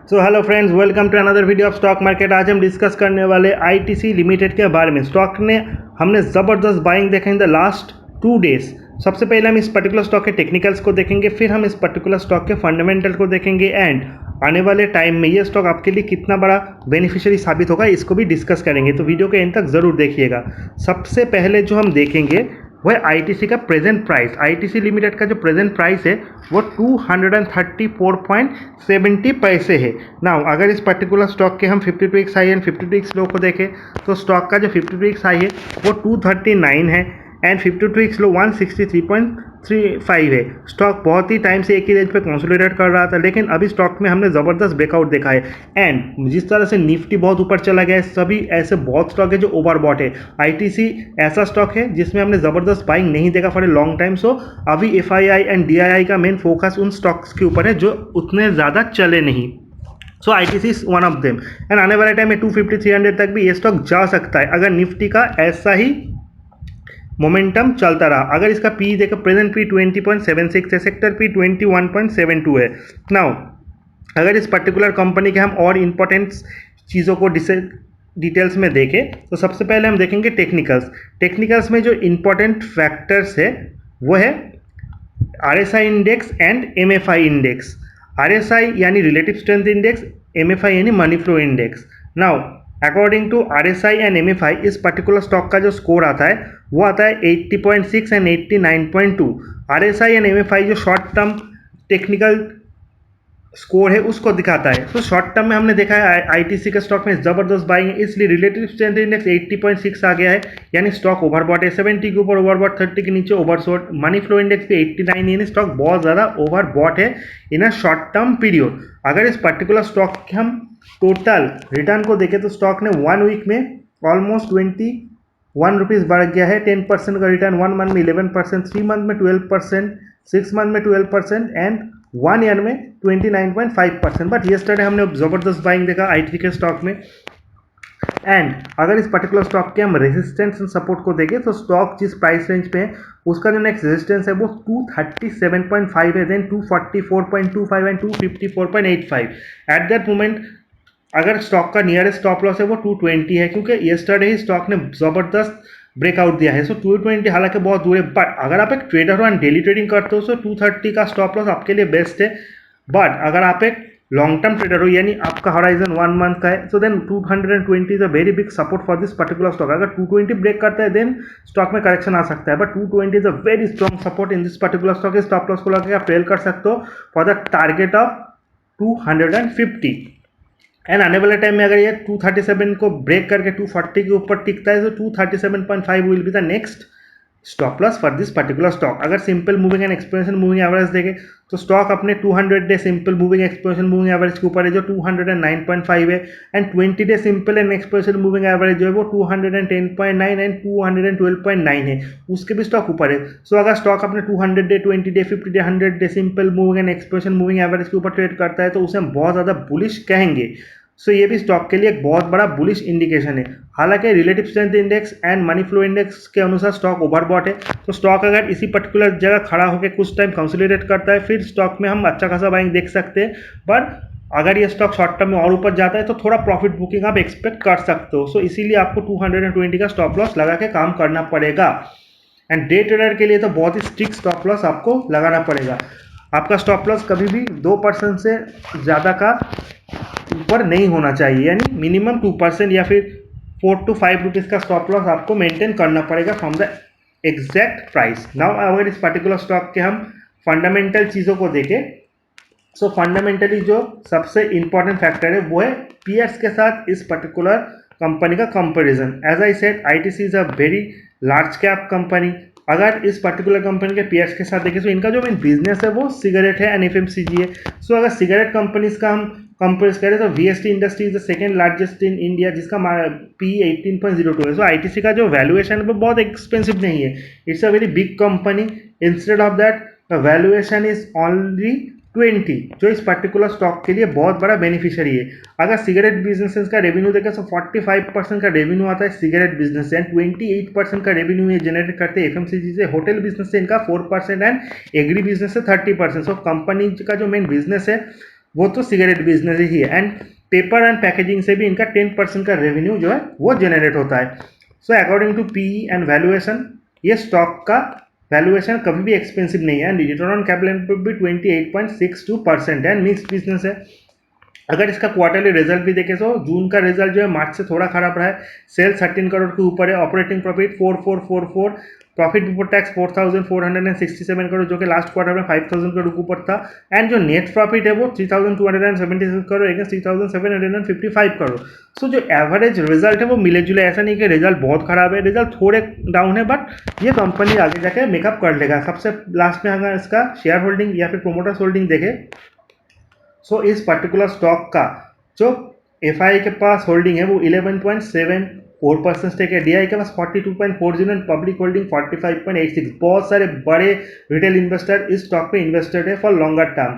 So hello friends, welcome to another video of stock market. आज हम discuss करने वाले आईटीसी लिमिटेड के बारे में। स्टॉक ने हमने ज़बरदस्त बाइंग देखा इन द लास्ट 2 डेज। सबसे पहले हम इस पर्टिकुलर स्टॉक के टेक्निकल्स को देखेंगे, फिर हम इस पर्टिकुलर स्टॉक के फंडामेंटल को देखेंगे एंड आने वाले टाइम में ये स्टॉक आपके लिए कितना बड़ा बेनिफिशियरी साबित होगा इसको भी डिस्कस करेंगे। तो वीडियो के एंड तक ज़रूर देखिएगा। सबसे पहले जो हम देखेंगे वो है आईटीसी का प्रेजेंट प्राइस। आईटीसी लिमिटेड का जो प्रेजेंट प्राइस है वो 234.70 पैसे है। नाउ अगर इस पर्टिकुलर स्टॉक के हम 52 weeks high and 52 weeks low को देखें तो स्टॉक का जो 52 वीक्स हाई है वो 239 है एंड 52 वीक्स लो 163.35 है। स्टॉक बहुत ही टाइम से एक ही रेंज पे कंसोलिडेट कर रहा था, लेकिन अभी स्टॉक में हमने ज़बरदस्त ब्रेकआउट देखा है एंड जिस तरह से निफ्टी बहुत ऊपर चला गया है, सभी ऐसे बहुत स्टॉक है जो ओवरबॉट है। आईटीसी ऐसा स्टॉक है जिसमें हमने ज़बरदस्त बाइंग नहीं देखा for a long time. So अभी एफआईआई एंड डीआईआई का मेन फोकस उन स्टॉक्स के ऊपर है जो उतने ज़्यादा चले नहीं। So ITC is one of them and आने वाले टाइम में 250-300 तक भी ये स्टॉक जा सकता है अगर निफ्टी का ऐसा ही मोमेंटम चलता रहा। अगर इसका पी देखो, प्रेजेंट पी 20.76 है, सेक्टर पी 21.72 है। नाउ अगर इस पर्टिकुलर कंपनी के हम और इम्पोर्टेंट चीज़ों को डिटेल्स में देखें तो सबसे पहले हम देखेंगे टेक्निकल्स में जो इम्पोर्टेंट फैक्टर्स है वो है RSI index and MFI index. RSI यानी रिलेटिव स्ट्रेंथ इंडेक्स, एमएफआई यानी money flow index. Now according to RSI and MFI इस पर्टिकुलर स्टॉक का जो स्कोर आता है वो आता है 80.6 एंड 89.2। आरएसआई एंड एमएफआई जो शॉर्ट टर्म टेक्निकल स्कोर है उसको दिखाता है। तो शॉर्ट टर्म में हमने देखा है आईटीसी के स्टॉक में ज़बरदस्त बाइंग है, इसलिए रिलेटिव स्ट्रेंथ इंडेक्स 80.6 आ गया है यानी स्टॉक ओवरबॉट है। 70 के ऊपर ओवरबॉट, 30 के नीचे ओवरसोल्ड। मनी फ्लो इंडेक्स पे 89 यानी स्टॉक बहुत ज़्यादा ओवरबॉट है इन अ शॉर्ट टर्म पीरियड। अगर इस पर्टिकुलर स्टॉक के हम टोटल रिटर्न को देखें तो स्टॉक ने 1 वीक में ऑलमोस्ट 21 रुपीज़ बढ़ गया है। 10% का रिटर्न, 1 मंथ में 11%, 3 मंथ में 12%, 6 मंथ में 12% एंड 1 ईयर में 29.5%। बट येस्टरडे हमने ज़बरदस्त बाइंग देखा आईटी के स्टॉक में एंड अगर इस पर्टिकुलर स्टॉक के हम रेजिस्टेंस एंड सपोर्ट को देखें तो स्टॉक जिस प्राइस रेंज पे है उसका जो नेक्स्ट रेजिस्टेंस है वो 237.5 है, then 244.25 and 254.85। At that moment अगर स्टॉक का नियरेस्ट स्टॉप लॉस है वो 220 है, क्योंकि येस्टरडे ही स्टॉक ने ज़बरदस्त ब्रेकआउट दिया है। सो 220 हालांकि बहुत दूर है, बट अगर आप एक ट्रेडर हो एंड डेली ट्रेडिंग करते हो तो 230 का स्टॉप लॉस आपके लिए बेस्ट है। बट अगर आप एक लॉन्ग टर्म ट्रेडर हो यानी आपका हॉराइजन 1 मंथ का है, so then 220 is a very big support for this particular stock. अगर 220 ब्रेक करता है देन स्टॉक में करेक्शन आ सकता है, but 220 is a very strong support in this particular stock. इस स्टॉप लॉस को लगा आप ट्रेल कर सकते हो for the target of 250 and आने वाले टाइम में अगर ये 237 को ब्रेक करके 240 के ऊपर टिकता है तो 237.5 will be the next stop loss for this particular stock. अगर simple moving and exponential moving average देखें तो स्टॉक अपने 200 day simple moving exponential moving average के ऊपर है जो 209.5 है and 20 day simple and exponential moving average जो है वो 210.9 एंड 212.9 है, उसके भी स्टॉक ऊपर है। सो अगर स्टॉक अपने 200 day, 20 day, 50 day, 100 day simple moving and exponential moving average के ऊपर ट्रेड करता है तो उसे हम बहुत ज़्यादा बुलिश कहेंगे। सो ये भी स्टॉक के लिए एक बहुत बड़ा बुलिश इंडिकेशन है। हालांकि relative strength index and money flow index के अनुसार स्टॉक ओवरबॉट है, तो स्टॉक अगर इसी पर्टिकुलर जगह खड़ा होकर कुछ टाइम कंसोलिडेट करता है फिर स्टॉक में हम अच्छा खासा बाइंग देख सकते हैं। बट अगर ये स्टॉक शॉर्ट टर्म में और ऊपर जाता है तो थोड़ा प्रॉफिट बुकिंग आप एक्सपेक्ट कर सकते हो। सो इसीलिए आपको 220 का स्टॉप लॉस लगा के काम करना पड़ेगा एंड डे ट्रेडर के लिए तो बहुत ही स्ट्रिक्ट स्टॉप लॉस आपको लगाना पड़ेगा। आपका स्टॉप लॉस कभी भी 2% से ज़्यादा का ऊपर नहीं होना चाहिए, यानी मिनिमम 2% या फिर 4 to 5 रुपीज़ का स्टॉप लॉस आपको मेंटेन करना पड़ेगा from the exact price. Now अगर इस पर्टिकुलर स्टॉक के हम फंडामेंटल चीज़ों को देखें सो फंडामेंटली जो सबसे इंपॉर्टेंट फैक्टर है वो है पीएर्स के साथ इस पर्टिकुलर कंपनी का comparison. As I said ITC is a very large cap company. अगर इस पर्टिकुलर कंपनी के पीएर्स के साथ देखें तो इनका जो मेन बिजनेस है वो सिगरेट है एंड एफएमसीजी है। सो अगर सिगरेट कंपनीज का हम कंपेयर करें तो VST industry is the second largest in India जिसका पी 18.02 है। सो आईटीसी का जो वैल्यूएशन है वो बहुत एक्सपेंसिव नहीं है, it's a very big company. Instead of that the valuation is only 20, जो इस पर्टिकुलर स्टॉक के लिए बहुत बड़ा बेनिफिशियरी है। अगर सिगरेट बिजनेसेस का रेवेन्यू देखें तो 45% का रेवेन्यू आता है सिगरेट बिजनेस से एंड 28% का रेवेन्यू ये जनरेट करते हैं एफएमसीजी से। होटल बिजनेस से इनका 4% एंड एग्री बिजनेस से 30%। सो कंपनी का जो मेन बिजनेस है वो तो सिगरेट बिजनेस ही है। एंड पेपर एंड पैकेजिंग से भी इनका 10% का रेवेन्यू जो है वो जनरेट होता है। So according to PE and valuation, ये स्टॉक का वैल्यूएशन कभी भी एक्सपेंसिव नहीं है। And return on capital employed भी 28.62% है। मिक्स बिजनेस है। अगर इसका क्वार्टरली रिजल्ट भी देखें तो जून का रिजल्ट जो है मार्च से थोड़ा खराब रहा है। सेल 13 करोड़ के ऊपर है। Operating profit 4444, profit before tax 4467 crore, जो कि लास्ट क्वार्टर में 5000 करोड़ के ऊपर था। एंड जो नेट प्रॉफिट है वो 3276 करोड़ अगेंस्ट 3755 करोड़। सो जो एवरेज रिजल्ट है वो मिले जुले, ऐसा नहीं कि रिजल्ट बहुत खराब है, रिजल्ट थोड़े डाउन है, बट ये कंपनी आगे जाके मेकअप कर लेगा। सबसे लास्ट में अगर इसका शेयर होल्डिंग या फिर प्रोमोटर्स होल्डिंग देखे, सो इस पर्टिकुलर स्टॉक का जो एफ के पास होल्डिंग है वो 11.74% स्टेक है। डी के पास 42.40 एंड पब्लिक होल्डिंग 45.86। बहुत सारे बड़े रिटेल इन्वेस्टर इस स्टॉक पे इन्वेस्टेड है for longer term.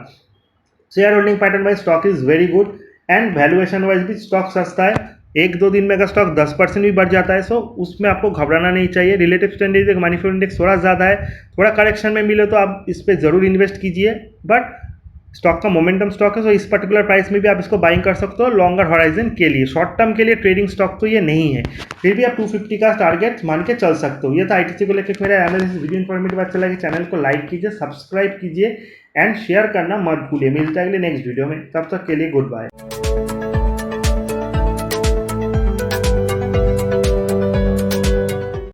Share holding pattern wise stock is very good and valuation wise भी स्टॉक सस्ता है। एक दो दिन में अगर स्टॉक 10% भी बढ़ जाता है, सो उसमें आपको घबराना नहीं चाहिए। रिलेटिव स्टैंडर्ड मैन्युफैक्चरिंग इंडेक्स थोड़ा ज़्यादा है, थोड़ा करेक्शन में मिले तो आप इस पर ज़रूर इन्वेस्ट कीजिए। बट स्टॉक का मोमेंटम स्टॉक है, तो इस पर्टिकुलर प्राइस में भी आप इसको बाइंग कर सकते हो लॉन्गर हॉराइजन के लिए। शॉर्ट टर्म के लिए ट्रेडिंग स्टॉक तो ये नहीं है, फिर भी आप 250 का टारगेट मान के चल सकते हो। ये था आईटीसी को लेकर मेरा एनालिसिस। वीडियो इन्फॉर्मेटिव अच्छा लगे चैनल को लाइक कीजिए, सब्सक्राइब कीजिए एंड शेयर करना मत भूलिए। मिलते हैं अगले नेक्स्ट वीडियो में, तब तक के लिए गुड बाय।